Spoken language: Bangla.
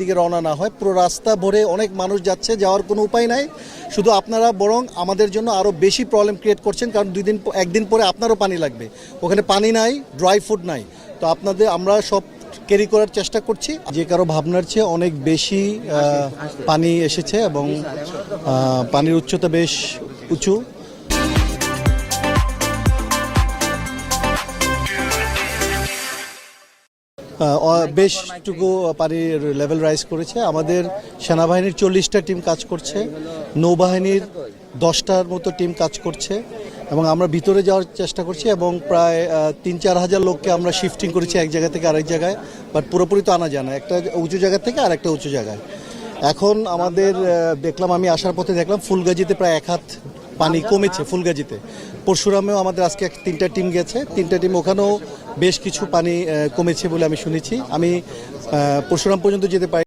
দিকে রওনা না হয়। পুরো রাস্তা ভরে অনেক মানুষ যাচ্ছে, যাওয়ার কোনো উপায় নাই। শুধু আপনারা বরং আমাদের জন্য আরও বেশি প্রবলেম ক্রিয়েট করছেন, কারণ একদিন পরে আপনারও পানি লাগবে। ওখানে পানি নাই, ড্রাই ফুড নাই। তো আমরা সব ক্যারি করার চেষ্টা করছি। যে কারো ভাবনার চেয়ে অনেক বেশি পানি এসেছে এবং পানির উচ্চতা বেশ উঁচু। বেশটুকু পানির লেভেল রাইজ করেছে। আমাদের সেনাবাহিনীর 40টা টিম কাজ করছে, নৌবাহিনীর 10টার মতো টিম কাজ করছে এবং আমরা ভিতরে যাওয়ার চেষ্টা করছি এবং প্রায় 3-4 হাজার লোককে আমরা শিফটিং করেছি এক জায়গা থেকে আরেক জায়গায়। বাট পুরোপুরি তো আনা যায় না, একটা উঁচু জায়গা থেকে আর একটা উঁচু জায়গায়। এখন আমাদের আমি আসার পথে দেখলাম ফুলগাজীতে প্রায় 1 হাত পানি কমেছে। ফুলগাজীতে, পরশুরামেও আমাদের আজকে 3টা টিম গেছে, 3টা টিম ওখানেও বেশ কিছু পানি কমেছে বলে আমি শুনেছি। আমি পরশুরাম পর্যন্ত যেতে পারি।